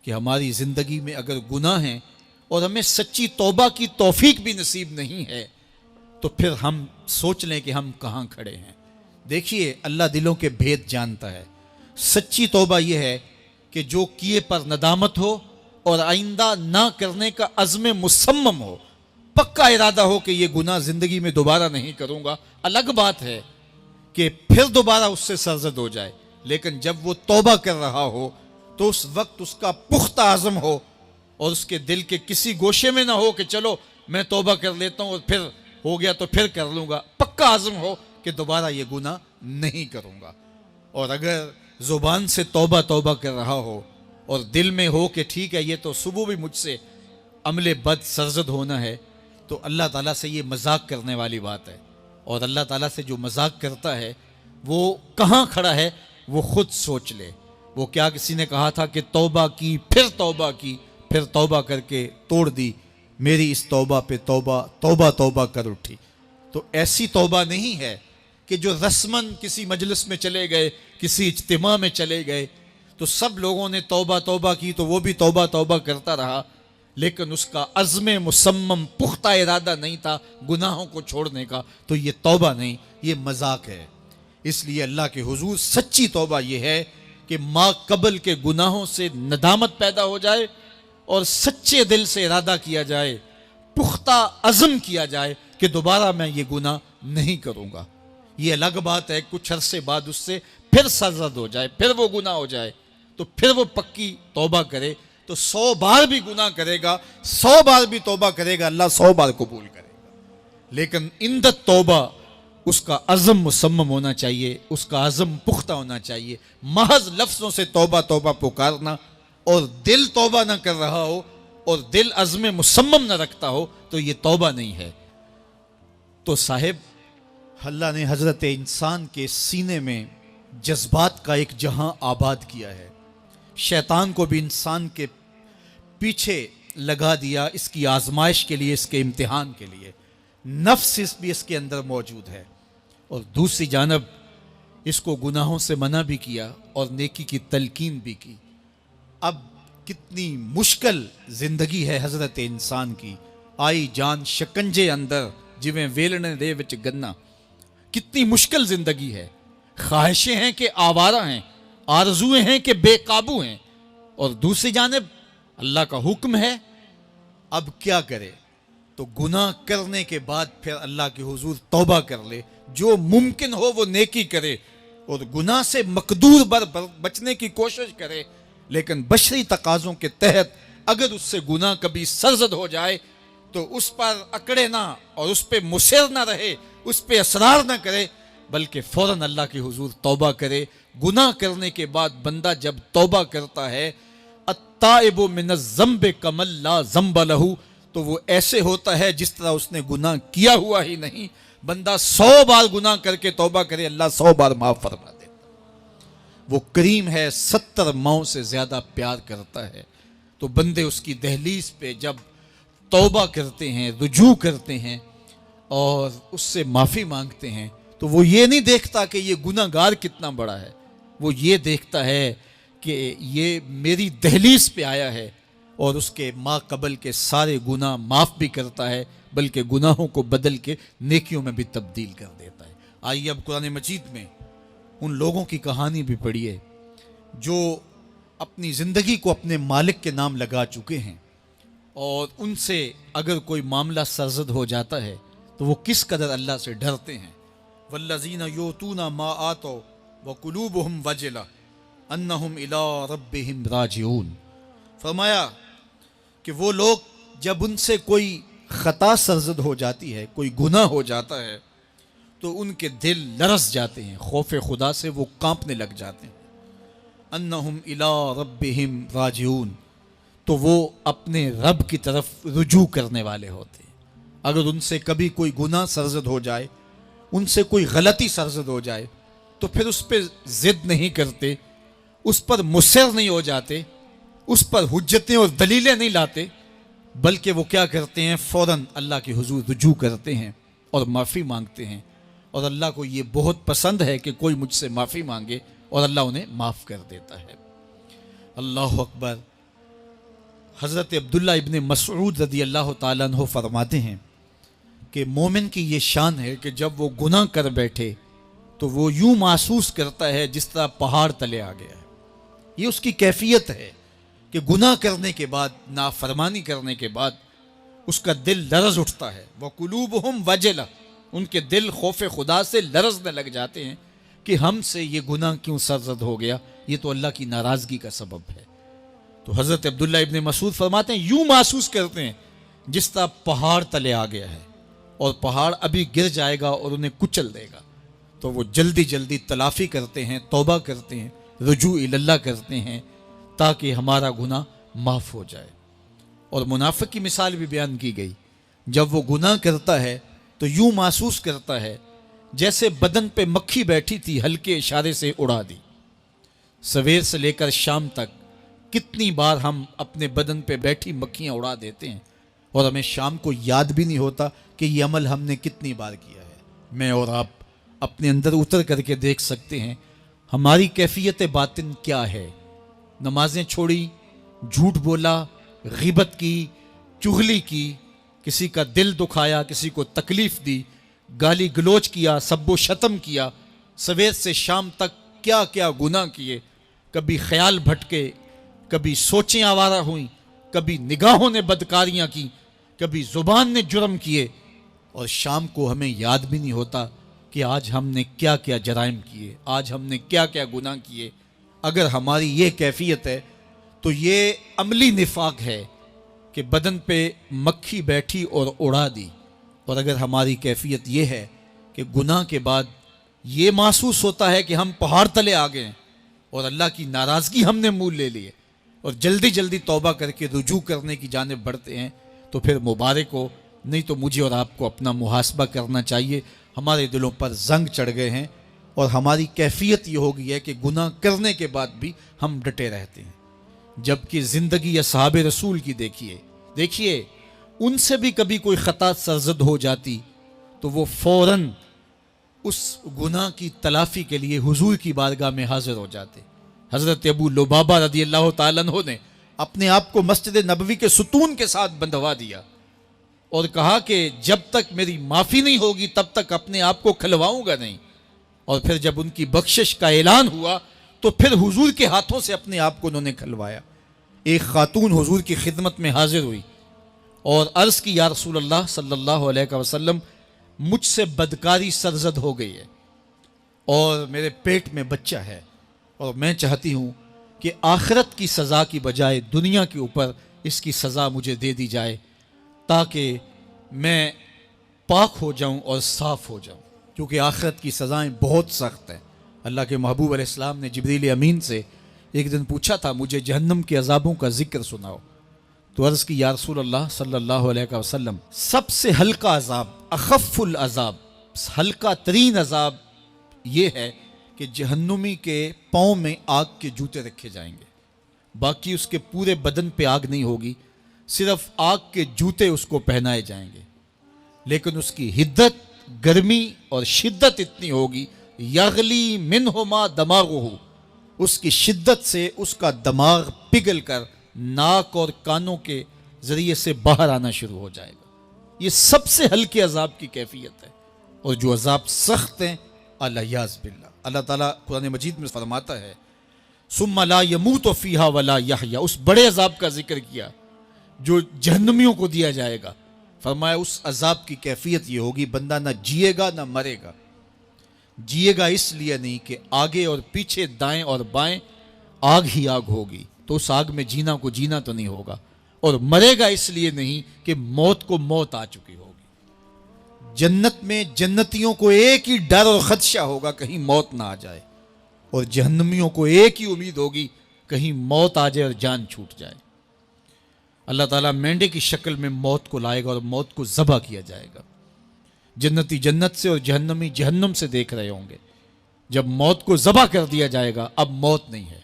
کہ ہماری زندگی میں اگر گناہ ہیں اور ہمیں سچی توبہ کی توفیق بھی نصیب نہیں ہے تو پھر ہم سوچ لیں کہ ہم کہاں کھڑے ہیں۔ دیکھیے اللہ دلوں کے بھید جانتا ہے۔ سچی توبہ یہ ہے کہ جو کیے پر ندامت ہو اور آئندہ نہ کرنے کا عزم مصمم ہو، پکا ارادہ ہو کہ یہ گناہ زندگی میں دوبارہ نہیں کروں گا۔ الگ بات ہے کہ پھر دوبارہ اس سے سرزد ہو جائے، لیکن جب وہ توبہ کر رہا ہو تو اس وقت اس کا پختہ عزم ہو اور اس کے دل کے کسی گوشے میں نہ ہو کہ چلو میں توبہ کر لیتا ہوں اور پھر ہو گیا تو پھر کر لوں گا۔ پکا عزم ہو کہ دوبارہ یہ گناہ نہیں کروں گا۔ اور اگر زبان سے توبہ توبہ کر رہا ہو اور دل میں ہو کہ ٹھیک ہے یہ تو صبح بھی مجھ سے عمل بد سرزد ہونا ہے، تو اللہ تعالیٰ سے یہ مذاق کرنے والی بات ہے۔ اور اللہ تعالیٰ سے جو مذاق کرتا ہے وہ کہاں کھڑا ہے وہ خود سوچ لے۔ وہ کیا کسی نے کہا تھا کہ توبہ کی پھر توبہ کی پھر توبہ کر کے توڑ دی، میری اس توبہ پہ توبہ توبہ توبہ کر اٹھی۔ تو ایسی توبہ نہیں ہے کہ جو رسماً کسی مجلس میں چلے گئے، کسی اجتماع میں چلے گئے تو سب لوگوں نے توبہ توبہ کی تو وہ بھی توبہ توبہ کرتا رہا، لیکن اس کا عزم مصمم پختہ ارادہ نہیں تھا گناہوں کو چھوڑنے کا، تو یہ توبہ نہیں، یہ مذاق ہے۔ اس لیے اللہ کے حضور سچی توبہ یہ ہے کہ ما قبل کے گناہوں سے ندامت پیدا ہو جائے اور سچے دل سے ارادہ کیا جائے، پختہ عزم کیا جائے کہ دوبارہ میں یہ گناہ نہیں کروں گا۔ یہ الگ بات ہے کچھ عرصے بعد اس سے پھر سرزد ہو جائے، پھر وہ گناہ ہو جائے تو پھر وہ پکی توبہ کرے، تو 100 بار بھی گناہ کرے گا، 100 بار بھی توبہ کرے گا، اللہ 100 بار قبول کرے گا۔ لیکن اندت توبہ اس کا عزم مصمم ہونا چاہیے، اس کا عزم پختہ ہونا چاہیے۔ محض لفظوں سے توبہ توبہ پکارنا اور دل توبہ نہ کر رہا ہو اور دل عزم مصمم نہ رکھتا ہو تو یہ توبہ نہیں ہے۔ تو صاحب اللہ نے حضرت انسان کے سینے میں جذبات کا ایک جہاں آباد کیا ہے، شیطان کو بھی انسان کے پیچھے لگا دیا اس کی آزمائش کے لیے، اس کے امتحان کے لیے۔ نفس بھی اس کے اندر موجود ہے، اور دوسری جانب اس کو گناہوں سے منع بھی کیا اور نیکی کی تلقین بھی کی۔ اب کتنی مشکل زندگی ہے حضرت انسان کی، آئی جان شکنجے اندر جویں ویلنے دے وچ گنا، کتنی مشکل زندگی ہے۔ خواہشیں ہیں کہ آوارہ ہیں، آرزویں ہیں کہ بے قابو ہیں، اور دوسری جانب اللہ کا حکم ہے۔ اب کیا کرے؟ تو گناہ کرنے کے بعد پھر اللہ کے حضور توبہ کر لے، جو ممکن ہو وہ نیکی کرے اور گناہ سے مقدور بچنے کی کوشش کرے، لیکن بشری تقاضوں کے تحت اگر اس سے گناہ کبھی سرزد ہو جائے تو اس پر اکڑے نہ اور اس پہ مصر نہ رہے، اس پہ اصرار نہ کرے، بلکہ فوراً اللہ کے حضور توبہ کرے۔ گناہ کرنے کے بعد بندہ جب توبہ کرتا ہے، التائب من الذنب کمن لا ذنب لہ، تو وہ ایسے ہوتا ہے جس طرح اس نے گناہ کیا ہوا ہی نہیں۔ بندہ 100 بار گناہ کر کے توبہ کرے، اللہ 100 بار معاف فرما دیتا۔ وہ کریم ہے، 70 ماؤں سے زیادہ پیار کرتا ہے۔ تو بندے اس کی دہلیز پہ جب توبہ کرتے ہیں، رجوع کرتے ہیں اور اس سے معافی مانگتے ہیں، تو وہ یہ نہیں دیکھتا کہ یہ گناہ گار کتنا بڑا ہے، وہ یہ دیکھتا ہے کہ یہ میری دہلیز پہ آیا ہے اور اس کے ما قبل کے سارے گناہ معاف بھی کرتا ہے، بلکہ گناہوں کو بدل کے نیکیوں میں بھی تبدیل کر دیتا ہے۔ آئیے اب قرآن مجید میں ان لوگوں کی کہانی بھی پڑھیے جو اپنی زندگی کو اپنے مالک کے نام لگا چکے ہیں، اور ان سے اگر کوئی معاملہ سرزد ہو جاتا ہے تو وہ کس قدر اللہ سے ڈرتے ہیں۔ والذین یؤتون ما آتوا وقلوبہم وجلہ انہم الی ربہم راجعون۔ فرمایا کہ وہ لوگ جب ان سے کوئی خطا سرزد ہو جاتی ہے، کوئی گناہ ہو جاتا ہے، تو ان کے دل لرز جاتے ہیں، خوف خدا سے وہ کانپنے لگ جاتے ہیں۔ انہم الی ربہم راجعون، تو وہ اپنے رب کی طرف رجوع کرنے والے ہوتے ہیں۔ اگر ان سے کبھی کوئی گناہ سرزد ہو جائے، ان سے کوئی غلطی سرزد ہو جائے، تو پھر اس پہ ضد نہیں کرتے، اس پر مصر نہیں ہو جاتے، اس پر حجتیں اور دلیلیں نہیں لاتے، بلکہ وہ کیا کرتے ہیں، فوراً اللہ کے حضور رجوع کرتے ہیں اور معافی مانگتے ہیں۔ اور اللہ کو یہ بہت پسند ہے کہ کوئی مجھ سے معافی مانگے، اور اللہ انہیں معاف کر دیتا ہے۔ اللہ اکبر۔ حضرت عبداللہ ابن مسعود رضی اللہ تعالیٰ عنہ فرماتے ہیں کہ مومن کی یہ شان ہے کہ جب وہ گناہ کر بیٹھے تو وہ یوں محسوس کرتا ہے جس طرح پہاڑ تلے آ گیا ہے. یہ اس کی کیفیت ہے کہ گناہ کرنے کے بعد، نافرمانی کرنے کے بعد اس کا دل لرز اٹھتا ہے. وَقُلُوبُهُمْ وَجِلَةٌ، ان کے دل خوف خدا سے لرزنے لگ جاتے ہیں کہ ہم سے یہ گناہ کیوں سرزد ہو گیا، یہ تو اللہ کی ناراضگی کا سبب ہے. تو حضرت عبداللہ ابن مسعود فرماتے ہیں یوں محسوس کرتے ہیں جس طرح پہاڑ تلے آ گیا ہے اور پہاڑ ابھی گر جائے گا اور انہیں کچل دے گا. تو وہ جلدی جلدی تلافی کرتے ہیں، توبہ کرتے ہیں، رجوع اللہ کرتے ہیں تاکہ ہمارا گناہ معاف ہو جائے. اور منافق کی مثال بھی بیان کی گئی. جب وہ گناہ کرتا ہے تو یوں محسوس کرتا ہے جیسے بدن پہ مکھی بیٹھی تھی، ہلکے اشارے سے اڑا دی. سویر سے لے کر شام تک کتنی بار ہم اپنے بدن پہ بیٹھی مکھیاں اڑا دیتے ہیں اور ہمیں شام کو یاد بھی نہیں ہوتا کہ یہ عمل ہم نے کتنی بار کیا ہے. میں اور آپ اپنے اندر اتر کر کے دیکھ سکتے ہیں ہماری کیفیت باطن کیا ہے. نمازیں چھوڑی، جھوٹ بولا، غیبت کی، چغلی کی، کسی کا دل دکھایا، کسی کو تکلیف دی، گالی گلوچ کیا، سب و شتم کیا، سویر سے شام تک کیا کیا گناہ کیے. کبھی خیال بھٹکے، کبھی سوچیں آوارہ ہوئیں، کبھی نگاہوں نے بدکاریاں کی، کبھی زبان نے جرم کیے، اور شام کو ہمیں یاد بھی نہیں ہوتا کہ آج ہم نے کیا کیا جرائم کیے، آج ہم نے کیا کیا گناہ کیے. اگر ہماری یہ کیفیت ہے تو یہ عملی نفاق ہے کہ بدن پہ مکھی بیٹھی اور اڑا دی. اور اگر ہماری کیفیت یہ ہے کہ گناہ کے بعد یہ محسوس ہوتا ہے کہ ہم پہاڑ تلے آ گئے اور اللہ کی ناراضگی ہم نے مول لے لیے اور جلدی جلدی توبہ کر کے رجوع کرنے کی جانب بڑھتے ہیں، تو پھر مبارک ہو. نہیں تو مجھے اور آپ کو اپنا محاسبہ کرنا چاہیے. ہمارے دلوں پر زنگ چڑھ گئے ہیں اور ہماری کیفیت یہ ہو گئی ہے کہ گناہ کرنے کے بعد بھی ہم ڈٹے رہتے ہیں. جبکہ زندگی اصحاب رسول کی دیکھیے ان سے بھی کبھی کوئی خطا سرزد ہو جاتی تو وہ فوراً اس گناہ کی تلافی کے لیے حضور کی بارگاہ میں حاضر ہو جاتے. حضرت ابو لبابہ رضی اللہ تعالیٰ عنہ نے اپنے آپ کو مسجد نبوی کے ستون کے ساتھ بندھوا دیا اور کہا کہ جب تک میری معافی نہیں ہوگی تب تک اپنے آپ کو کھلواؤں گا نہیں. اور پھر جب ان کی بخشش کا اعلان ہوا تو پھر حضور کے ہاتھوں سے اپنے آپ کو انہوں نے کھلوایا. ایک خاتون حضور کی خدمت میں حاضر ہوئی اور عرض کی یا رسول اللہ صلی اللہ علیہ وسلم، مجھ سے بدکاری سرزد ہو گئی ہے اور میرے پیٹ میں بچہ ہے اور میں چاہتی ہوں کہ آخرت کی سزا کی بجائے دنیا کے اوپر اس کی سزا مجھے دے دی جائے تاکہ میں پاک ہو جاؤں اور صاف ہو جاؤں، کیونکہ آخرت کی سزائیں بہت سخت ہیں. اللہ کے محبوب علیہ السلام نے جبریل امین سے ایک دن پوچھا تھا مجھے جہنم کے عذابوں کا ذکر سناؤ. تو عرض کی یا رسول اللہ صلی اللہ علیہ وسلم، سب سے ہلکا عذاب، اخف العذاب، ہلکا ترین عذاب یہ ہے کہ جہنمی کے پاؤں میں آگ کے جوتے رکھے جائیں گے. باقی اس کے پورے بدن پہ آگ نہیں ہوگی، صرف آگ کے جوتے اس کو پہنائے جائیں گے. لیکن اس کی حدت، گرمی اور شدت اتنی ہوگی، یغلی منہما دماغہ، اس کی شدت سے اس کا دماغ پگھل کر ناک اور کانوں کے ذریعے سے باہر آنا شروع ہو جائے گا. یہ سب سے ہلکے عذاب کی کیفیت ہے. اور جو عذاب سخت ہیں الیاذ باللہ، اللہ تعالیٰ قرآن مجید میں فرماتا ہے ثم لا يموت فیہا ولا یحیا، اس بڑے عذاب کا ذکر کیا جو جہنمیوں کو دیا جائے گا. فرمایا اس عذاب کی کیفیت یہ ہوگی بندہ نہ جیے گا نہ مرے گا. جیے گا اس لیے نہیں کہ آگے اور پیچھے، دائیں اور بائیں آگ ہی آگ ہوگی، تو اس آگ میں جینا کو جینا تو نہیں ہوگا. اور مرے گا اس لیے نہیں کہ موت کو موت آ چکی ہوگی. جنت میں جنتیوں کو ایک ہی ڈر اور خدشہ ہوگا کہیں موت نہ آ جائے، اور جہنمیوں کو ایک ہی امید ہوگی کہیں موت آ جائے اور جان چھوٹ جائے. اللہ تعالیٰ مینڈے کی شکل میں موت کو لائے گا اور موت کو ذبح کیا جائے گا. جنتی جنت سے اور جہنمی جہنم سے دیکھ رہے ہوں گے. جب موت کو ذبح کر دیا جائے گا اب موت نہیں ہے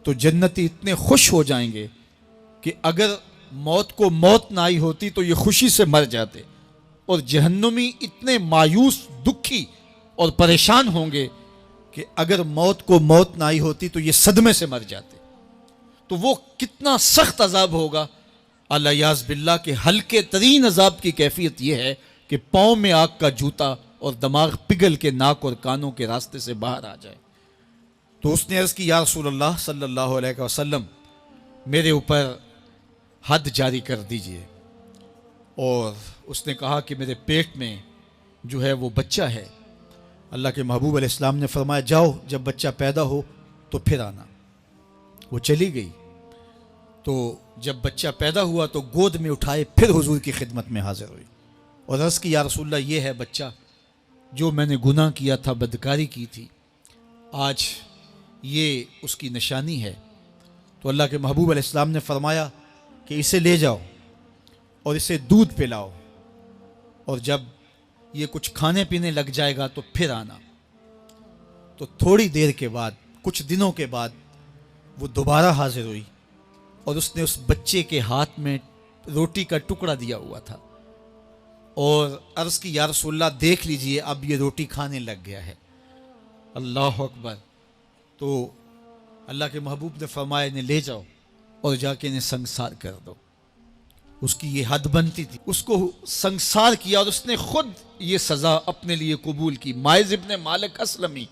تو جنتی اتنے خوش ہو جائیں گے کہ اگر موت کو موت نہ آئی ہوتی تو یہ خوشی سے مر جاتے، اور جہنمی اتنے مایوس، دکھی اور پریشان ہوں گے کہ اگر موت کو موت نہ آئی ہوتی تو یہ صدمے سے مر جاتے. تو وہ کتنا سخت عذاب ہوگا الیاذ باللہ کے ہلکے ترین عذاب کی کیفیت یہ ہے کہ پاؤں میں آگ کا جوتا اور دماغ پگھل کے ناک اور کانوں کے راستے سے باہر آ جائے۔ تو اس نے عرض کی یا رسول اللہ صلی اللہ علیہ وسلم میرے اوپر حد جاری کر دیجئے، اور اس نے کہا کہ میرے پیٹ میں جو ہے وہ بچہ ہے۔ اللہ کے محبوب علیہ السلام نے فرمایا جاؤ جب بچہ پیدا ہو تو پھر آنا۔ وہ چلی گئی، تو جب بچہ پیدا ہوا تو گود میں اٹھائے پھر حضور کی خدمت میں حاضر ہوئی اور عرض کی یا رسول اللہ یہ ہے بچہ جو میں نے گناہ کیا تھا، بدکاری کی تھی، آج یہ اس کی نشانی ہے۔ تو اللہ کے محبوب علیہ السلام نے فرمایا کہ اسے لے جاؤ اور اسے دودھ پلاؤ، اور جب یہ کچھ کھانے پینے لگ جائے گا تو پھر آنا۔ تو تھوڑی دیر کے بعد، کچھ دنوں کے بعد وہ دوبارہ حاضر ہوئی اور اس نے اس بچے کے ہاتھ میں روٹی کا ٹکڑا دیا ہوا تھا اور عرض کی یا رسول اللہ دیکھ لیجئے اب یہ روٹی کھانے لگ گیا ہے۔ اللہ اکبر۔ تو اللہ کے محبوب نے فرمایا انہیں لے جاؤ اور جا کے انہیں سنگسار کر دو۔ اس کی یہ حد بنتی تھی، اس کو سنگسار کیا اور اس نے خود یہ سزا اپنے لیے قبول کی۔ مائز ابن مالک اسلمی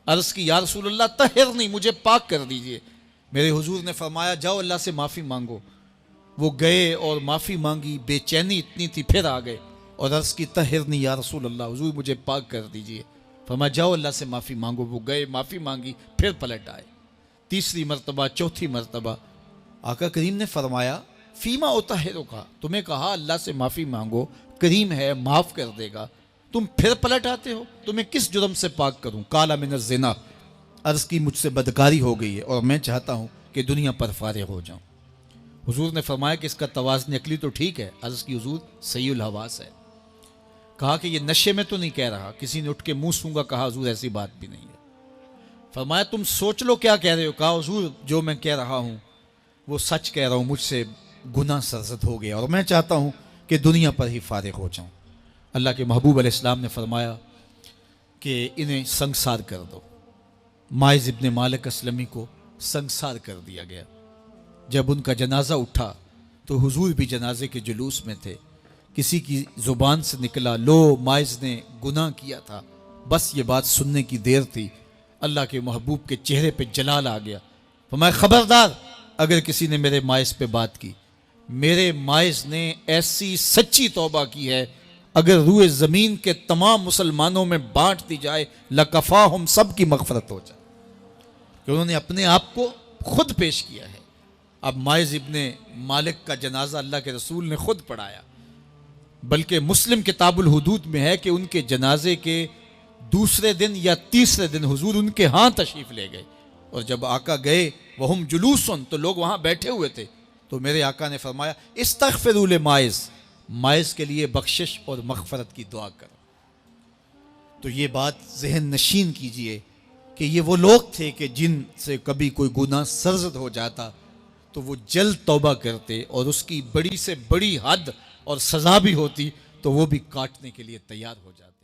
عرض کی یا رسول اللہ طہرنی، مجھے پاک کر دیجئے۔ میرے حضور نے فرمایا جاؤ اللہ سے معافی مانگو۔ وہ گئے اور معافی مانگی، بے چینی اتنی تھی، پھر آ گئے اور عرض کی طہرنی یا رسول اللہ، حضور مجھے پاک کر دیجئے۔ فرمایا جاؤ اللہ سے معافی مانگو۔ وہ گئے، معافی مانگی، پھر پلٹ آئے، تیسری مرتبہ، چوتھی مرتبہ۔ آقا کریم نے فرمایا فیما اطہرک، تمہیں کہا اللہ سے معافی مانگو، کریم ہے معاف کر دے گا، تم پھر پلٹ آتے ہو، تمہیں کس جرم سے پاک کروں؟ قال من الزنا، عرض کی مجھ سے بدکاری ہو گئی ہے اور میں چاہتا ہوں کہ دنیا پر فارغ ہو جاؤں۔ حضور نے فرمایا کہ اس کا توازن عقلی تو ٹھیک ہے۔ عرض کی حضور صحیح الحواس ہے۔ کہا کہ یہ نشے میں تو نہیں کہہ رہا، کسی نے اٹھ کے منہ سونگا؟ کہا حضور ایسی بات بھی نہیں ہے۔ فرمایا تم سوچ لو کیا کہہ رہے ہو؟ کہا حضور جو میں کہہ رہا ہوں وہ سچ کہہ رہا ہوں، مجھ سے گناہ سرزد ہو گیا اور میں چاہتا ہوں کہ دنیا پر ہی فارغ ہو جاؤں۔ اللہ کے محبوب علیہ السلام نے فرمایا کہ انہیں سنگسار کر دو۔ مائز ابن مالک اسلمی کو سنگسار کر دیا گیا۔ جب ان کا جنازہ اٹھا تو حضور بھی جنازے کے جلوس میں تھے۔ کسی کی زبان سے نکلا لو مائز نے گناہ کیا تھا، بس یہ بات سننے کی دیر تھی، اللہ کے محبوب کے چہرے پہ جلال آ گیا۔ فرمایا خبردار اگر کسی نے میرے مائز پہ بات کی، میرے مائز نے ایسی سچی توبہ کی ہے اگر روئے زمین کے تمام مسلمانوں میں بانٹ دی جائے لکفاہم، سب کی مغفرت ہو جائے، کہ انہوں نے اپنے آپ کو خود پیش کیا ہے۔ اب مائز ابن مالک کا جنازہ اللہ کے رسول نے خود پڑھایا، بلکہ مسلم کتاب الحدود میں ہے کہ ان کے جنازے کے دوسرے دن یا تیسرے دن حضور ان کے ہاں تشریف لے گئے، اور جب آقا گئے وہم جلوسن، تو لوگ وہاں بیٹھے ہوئے تھے، تو میرے آقا نے فرمایا استغفروا لمائز، مائز کے لیے بخشش اور مغفرت کی دعا کرو۔ تو یہ بات ذہن نشین کیجئے کہ یہ وہ لوگ تھے کہ جن سے کبھی کوئی گناہ سرزد ہو جاتا تو وہ جلد توبہ کرتے، اور اس کی بڑی سے بڑی حد اور سزا بھی ہوتی تو وہ بھی کاٹنے کے لیے تیار ہو جاتے۔